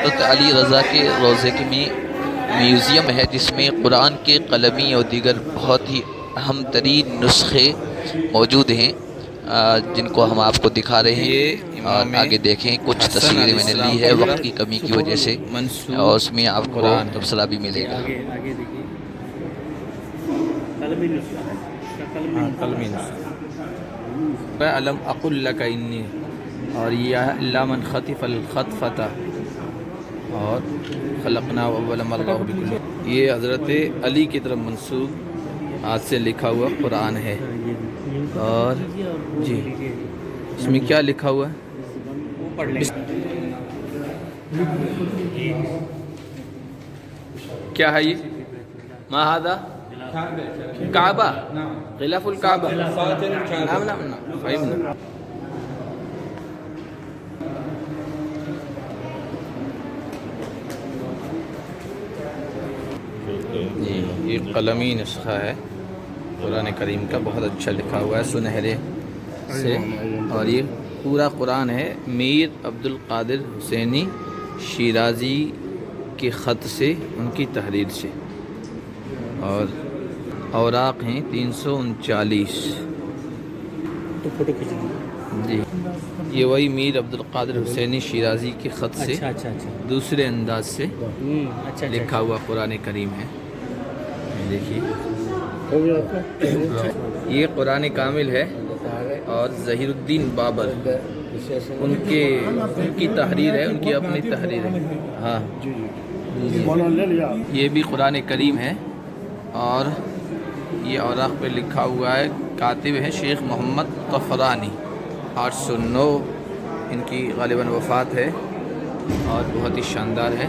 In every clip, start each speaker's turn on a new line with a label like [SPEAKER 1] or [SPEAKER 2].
[SPEAKER 1] حضرت علی رضا کے روضے کے میں میوزیم ہے، جس میں قرآن کے قلمی اور دیگر بہت ہی اہم ترین نسخے موجود ہیں، جن کو ہم آپ کو دکھا رہے ہیں۔
[SPEAKER 2] یہ
[SPEAKER 1] اور
[SPEAKER 2] امام
[SPEAKER 1] آگے دیکھیں، کچھ
[SPEAKER 2] حسن
[SPEAKER 1] تصویریں
[SPEAKER 2] علیہ
[SPEAKER 1] میں نے
[SPEAKER 2] السلام
[SPEAKER 1] لی ہے
[SPEAKER 2] کی
[SPEAKER 1] وقت کی کمی کی وجہ سے،
[SPEAKER 2] منسوب
[SPEAKER 1] اور اس میں آپ کو
[SPEAKER 2] قرآن ہے۔
[SPEAKER 1] تبصرہ بھی ملے گا۔
[SPEAKER 3] آگے دیکھیے قلمی نسخہ ہے، اس کا
[SPEAKER 2] قلمی نسخہ علم اقل لک انی، اور یہ الا من خطف الخطفۃ، اور خلقنا اول مرہ بکل، یہ حضرت علی کی طرف منسوب ہاتھ سے لکھا ہوا قرآن ہے۔ اور جی اس میں کیا لکھا ہوا ہے؟
[SPEAKER 3] وہ پڑھ لیں
[SPEAKER 2] کیا ہے یہ؟ ما هذا کعبہ، غلاف الکعبہ، نعم نعم نعم فہمنا۔ جی یہ قلمی نسخہ ہے قرآن کریم کا، بہت اچھا لکھا ہوا ہے سنہرے سے، اور یہ پورا قرآن ہے میر عبد القادر حسینی شیرازی کے خط سے، ان کی تحریر سے، اور اوراق ہیں 339۔
[SPEAKER 3] تو فوٹو کھینچ
[SPEAKER 2] جی یہ وہی میر عبد القادر حسینی شیرازی کے خط سے
[SPEAKER 3] اچھا
[SPEAKER 2] دوسرے انداز سے
[SPEAKER 3] اچھا
[SPEAKER 2] لکھا ہوا قرآن کریم ہے۔ دیکھیے یہ قرآن کامل ہے، اور ظہیر الدین بابر ان کی تحریر ہے، ان کی اپنی تحریر ہے۔ ہاں یہ بھی قرآن کریم ہے، اور یہ اوراق پہ لکھا ہوا ہے، کاتب ہے شیخ محمد غفرانی، 809 ان کی غالباً وفات ہے، اور بہت ہی شاندار ہے۔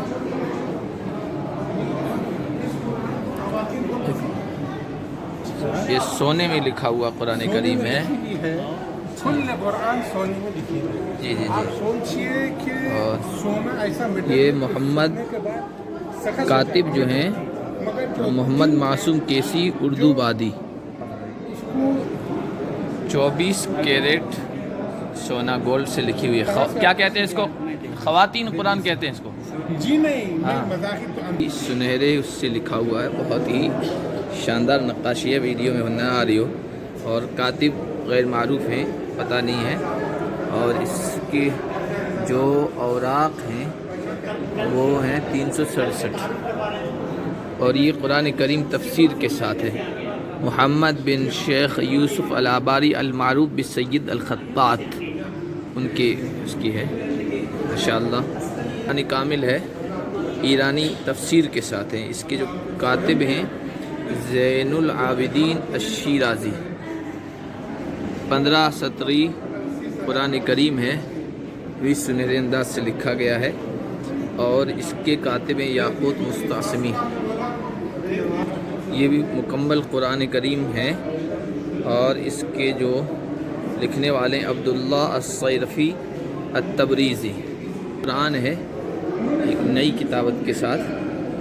[SPEAKER 2] یہ سونے میں لکھا ہوا قرآن کریم ہے۔
[SPEAKER 4] کل قرآن سونے میں لکھی ہے۔
[SPEAKER 2] جی جی
[SPEAKER 4] آپ
[SPEAKER 2] جی،
[SPEAKER 4] سوچئے کہ
[SPEAKER 2] اور
[SPEAKER 4] سونا ایسا
[SPEAKER 2] یہ محمد کاتب جو ہیں محمد معصوم کیسی اردو بادی، 24 کیرٹ سونا گولڈ سے لکھی ہوئی ہے۔ کیا کہتے ہیں اس کو؟ خواتین قرآن کہتے ہیں اس کو۔
[SPEAKER 4] جی نہیں،
[SPEAKER 2] ہاں،
[SPEAKER 4] مذاہب تو
[SPEAKER 2] سنہرے اس سے لکھا ہوا ہے، بہت ہی شاندار نقاشی ہے، ویڈیو میں نہ آ رہی ہو، اور کاتب غیر معروف ہیں، پتہ نہیں ہے، اور اس کی جو اوراق ہیں وہ ہیں 367، اور یہ قرآن کریم تفسیر کے ساتھ ہے۔ محمد بن شیخ یوسف العباری المعروف بسید الخطاط ان کی اس کی ہے، ماشاءاللہ قرآن کامل ہے، ایرانی تفسیر کے ساتھ ہیں۔ اس کے جو کاتب ہیں زین العابدین الشیرازی، 15 سطری قرآن کریم ہے، بھی سنہرے انداز سے لکھا گیا ہے، اور اس کے کاتب ہیں یاقوت مستعصمی۔ یہ بھی مکمل قرآن کریم ہے، اور اس کے جو لکھنے والے ہیں عبداللہ الصیرفی التبریزی۔ قرآن ہے ایک نئی کتابت کے ساتھ،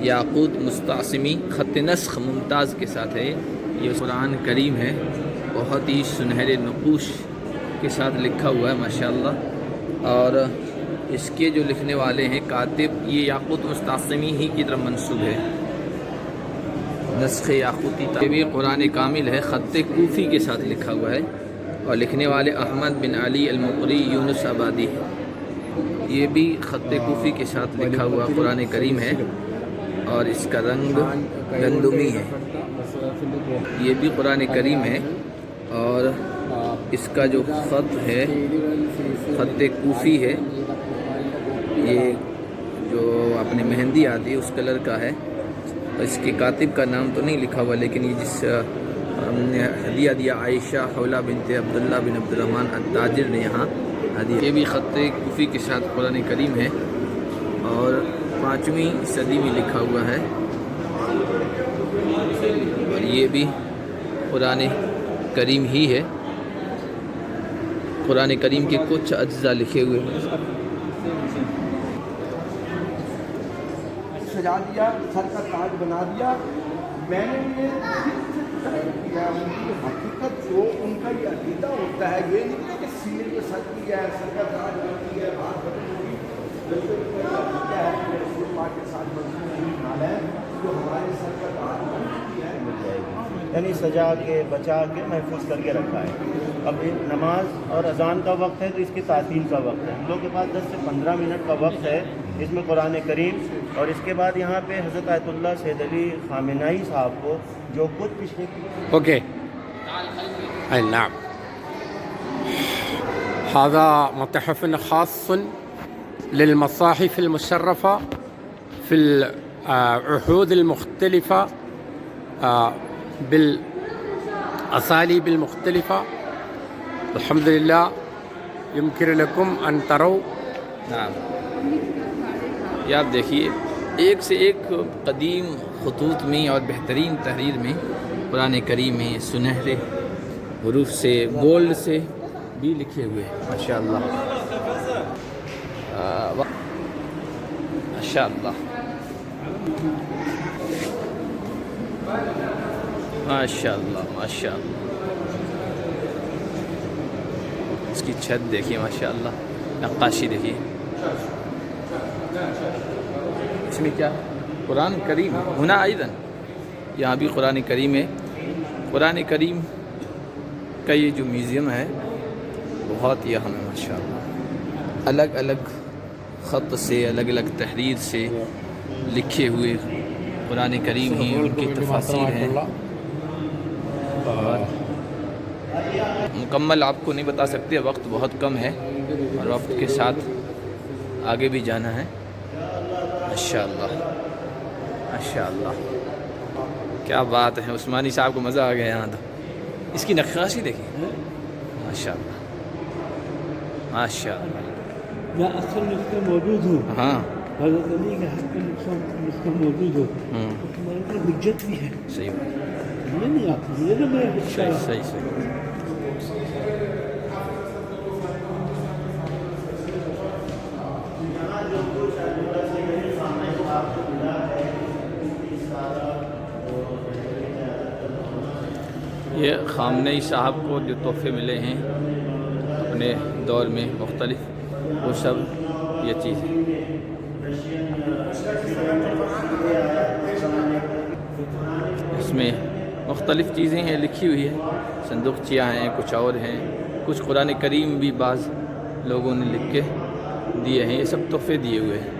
[SPEAKER 2] یاقوت مستعصمی، خط نسخ ممتاز کے ساتھ ہے۔ یہ قرآن کریم ہے، بہت ہی سنہرے نقوش کے ساتھ لکھا ہوا ہے ماشاءاللہ، اور اس کے جو لکھنے والے ہیں کاتب، یہ یاقوت مستعصمی ہی کی طرف منسوب ہے، نسخ یاقوتی۔ یہ بھی قرآن کامل ہے، خط کوفی کے ساتھ لکھا ہوا ہے، اور لکھنے والے احمد بن علی المقری یونس آبادی ہے۔ یہ بھی خط کوفی کے ساتھ لکھا ہوا قرآن کریم ہے، اور اس کا رنگ گندمی ہے۔ یہ بھی قرآن کریم ہے، اور اس کا جو خط ہے خط کوفی ہے، یہ جو اپنے مہندی آتی ہے اس کلر کا ہے، اور اس کے کاتب کا نام تو نہیں لکھا ہوا، لیکن یہ جس ہم نے ہدیہ دیا عائشہ حولہ بنت عبداللہ بن عبد الرحمن التاجر نے یہاں ہدیہ، یہ بھی خط کوفی کے ساتھ قرآن کریم ہے، اور 5ویں صدی میں لکھا ہوا ہے، اور یہ بھی قرآن کریم ہی ہے۔ قرآن کریم کے کچھ اجزاء لکھے ہوئے ہیں۔
[SPEAKER 5] سجا دیا، سر کا تاج بنا دیا، میں نے کیا ان کی حقیقت جو ان کا یہ عقیدہ ہوتا ہے، یہ نہیں کہ سینے پہ سر کیا ہے، سر کا تاج بن دیا ہے، بات بدل ہوئی،
[SPEAKER 6] یعنی سجا کے بچا کے محفوظ کر کے رکھا ہے. اب نماز اور اذان کا وقت ہے تو اس کی تعطیل کا وقت ہے. ہم لوگ کے پاس 10 سے 15 منٹ کا وقت ہے اس میں قرآن کریم. اور اس کے بعد یہاں پہ حضرت آیت اللہ سید علی خامنہئی صاحب کو جو خود پچھلے
[SPEAKER 4] اوكي. أي نعم. هذا متحف خاص للمصاحف المشرفة في العهود المختلفة بالأساليب المختلفة. الحمد لله يمكن لكم أن تروا.
[SPEAKER 2] نعم. یہ آپ دیکھیے ایک سے ایک قدیم خطوط میں اور بہترین تحریر میں قرآن کریم میں سنہرے حروف سے گولڈ سے بھی لکھے ہوئے ہیں. ماشاء اللہ ماشاء اللہ ماشاء اللہ ماشاء اللہ. اس کی چھت دیکھیے ماشاء اللہ, نقاشی دیکھیے. اس میں کیا قرآن کریم ہونا ایضاً یہاں بھی قرآن کریم ہے. قرآن کریم کا یہ جو میوزیم ہے بہت ہی اہم ہے ماشاء اللہ. الگ الگ خط سے الگ الگ تحریر سے لکھے ہوئے قرآن کریم ہی ان کی تفاسیر ہیں. مکمل آپ کو نہیں بتا سکتے, وقت بہت کم ہے اور وقت کے ساتھ آگے بھی جانا ہے. ماشاء اللہ ماشاء اللہ کیا بات ہے. عثمانی صاحب کو مزہ آ گیا یہاں تو. اس کی نقاشی دیکھیے ماشاء اللہ ماشاء اللہ.
[SPEAKER 3] لا اصل نسخہ موجود ہو,
[SPEAKER 2] ہاں
[SPEAKER 3] حضرت علی کے حق کا نسخہ موجود ہو تو تمہارے پاس حجت بھی ہے.
[SPEAKER 2] صحیح
[SPEAKER 3] یہ نہیں آپ یہ نا میرا حصہ
[SPEAKER 2] صحیح
[SPEAKER 3] ہے.
[SPEAKER 2] صحیح صحیح. یہ خامنہئی صاحب کو جو تحفے ملے ہیں اپنے دور میں مختلف, وہ سب یہ چیز ہے. اس میں مختلف چیزیں ہیں لکھی ہوئی ہے. صندوقچیاں ہیں, کچھ اور ہیں, کچھ قرآن کریم بھی بعض لوگوں نے لکھ کے دیے ہیں. یہ سب تحفے دیے ہوئے ہیں.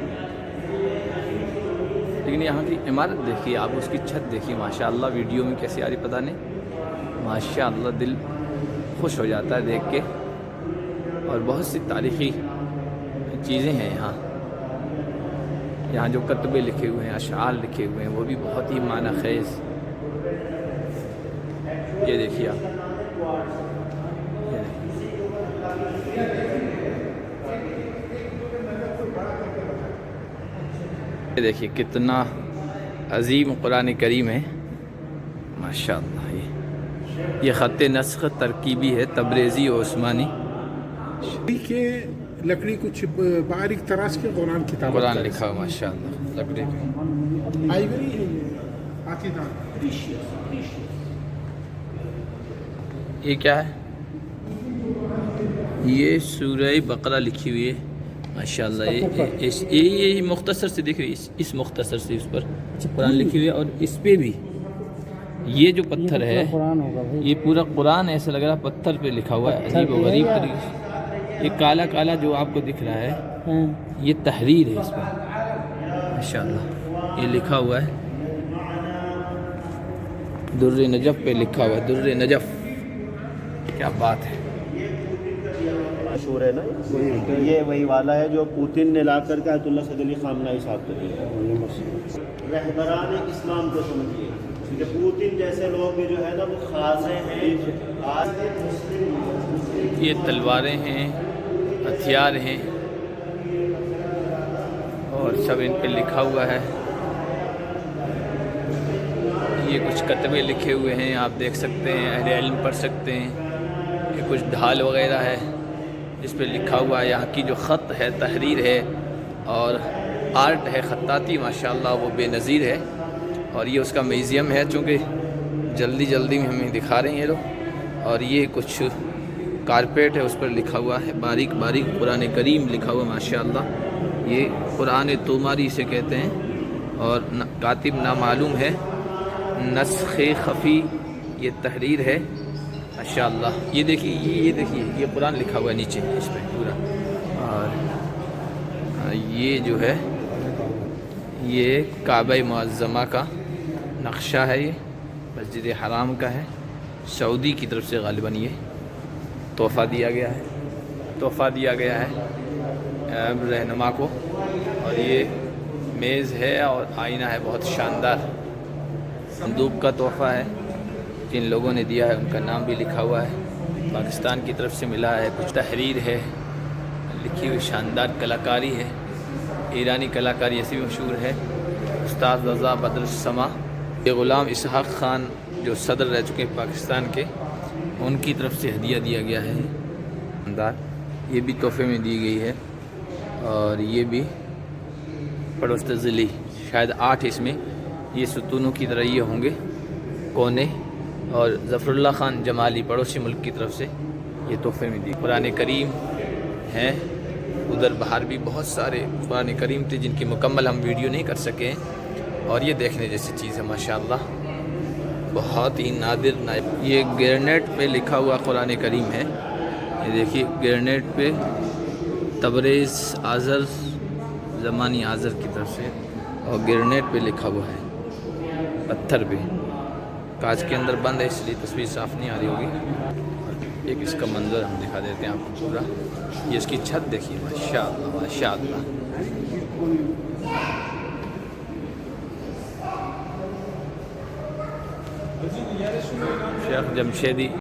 [SPEAKER 2] لیکن یہاں کی عمارت دیکھیے آپ, اس کی چھت دیکھیے ماشاء اللہ. ویڈیو میں کیسے آ رہی پتہ نہیں. ماشاء اللہ دل خوش ہو جاتا ہے دیکھ کے. اور بہت سی تاریخی چیزیں ہیں یہاں. یہاں جو کتبے لکھے ہوئے ہیں, اشعار لکھے ہوئے ہیں, وہ بھی بہت ہی معنی خیز. یہ دیکھیے آپ, یہ دیکھیے کتنا عظیم قرآن کریم ہے ماشاء اللہ. یہ خط نسخ ترکیبی ہے, تبریزی و عثمانی.
[SPEAKER 4] کہ لکڑی کچھ باریک تراش کے قرآن کتاب
[SPEAKER 2] قرآن لکھا ہوا ماشاء اللہ لکڑی پہ.
[SPEAKER 4] آئیوری ہے یہ ہاتھی دار.
[SPEAKER 2] یہ کیا ہے؟ یہ سورہ بقرہ لکھی ہوئی ہے ماشاء اللہ. یہ مختصر سے دیکھ رہی ہے, اس مختصر سے اس پر قرآن لکھی ہوئی ہے. اور اس پہ بھی یہ جو پتھر ہے یہ پورا قرآن ایسا لگ رہا ہے پتھر پہ لکھا ہوا ہے عجیب و غریب طریقے سے. یہ کالا کالا جو آپ کو دکھ رہا ہے یہ تحریر ہے اس پر ماشاء اللہ. یہ لکھا ہوا ہے در نجف پہ لکھا ہوا ہے, در نجف. کیا بات ہے.
[SPEAKER 6] مشہور ہے نا, یہ وہی والا ہے جو پوتن نے لا کر کے آیت اللہ سید علی خامنہئی صاحب کو دیا. رہبران اسلام کو سمجھیے کہ پوتن جیسے لوگ بھی جو ہے نا وہ خاصے ہیں.
[SPEAKER 2] یہ تلواریں ہیں, ہتھیار ہیں, اور سب ان پہ لکھا ہوا ہے. یہ کچھ کتبے لکھے ہوئے ہیں, آپ دیکھ سکتے ہیں, اہل علم پڑھ سکتے ہیں. یہ کچھ ڈھال وغیرہ ہے جس پہ لکھا ہوا ہے. یہاں کی جو خط ہے, تحریر ہے اور آرٹ ہے, خطاطی ماشاء اللہ وہ بے نظیر ہے. اور یہ اس کا میوزیم ہے, چونکہ جلدی جلدی میں ہمیں دکھا رہے ہیں یہ لوگ. اور یہ کچھ کارپیٹ ہے, اس پر لکھا ہوا ہے باریک باریک قرآن کریم لکھا ہوا ماشاء اللہ. یہ قرآن توماری سے کہتے ہیں, اور کاتب نامعلوم ہے. نسخ خفی یہ تحریر ہے ماشاءاللہ. یہ دیکھیے یہ قرآن لکھا ہوا ہے نیچے اس پہ پورا. اور یہ جو ہے یہ کعبہ معظمہ کا نقشہ ہے. یہ مسجد حرام کا ہے. سعودی کی طرف سے غالباً یہ تحفہ دیا گیا ہے رہنما کو. اور یہ میز ہے اور آئینہ ہے بہت شاندار. صندوق کا تحفہ ہے. جن لوگوں نے دیا ہے ان کا نام بھی لکھا ہوا ہے. پاکستان کی طرف سے ملا ہے. کچھ تحریر ہے لکھی ہوئی. شاندار کلاکاری ہے. ایرانی کلاکاری ایسی بھی مشہور ہے. استاد رضا بدر السما. یہ غلام اسحاق خان جو صدر رہ چکے ہیں پاکستان کے, ان کی طرف سے ہدیہ دیا گیا ہے. شاندار. یہ بھی تحفے میں دی گئی ہے. اور یہ بھی پڑوست ذیلی شاید 8 اس میں یہ ستونوں کی طرح یہ ہوں گے کونے. اور ظفر اللہ خان جمالی پڑوسی ملک کی طرف سے یہ تحفے میں دی. قرآن کریم ہیں ادھر باہر بھی بہت سارے قرآن کریم تھے جن کی مکمل ہم ویڈیو نہیں کر سکے ہیں. اور یہ دیکھنے جیسی چیز ہے ماشاءاللہ, بہت ہی نادر. یہ گرینیٹ پہ لکھا ہوا قرآن کریم ہے. یہ دیکھیے گرینیٹ پہ تبریز آذر زمانی آذر کی طرف سے, اور گرینیٹ پہ لکھا ہوا ہے پتھر پہ. کانچ کے اندر بند ہے اس لیے تصویر صاف نہیں آ رہی ہوگی. ایک اس کا منظر ہم دکھا دیتے ہیں آپ کو پورا. یہ اس کی چھت دیکھیے ماشاءاللہ ماشاءاللہ. شیخ جمشیدی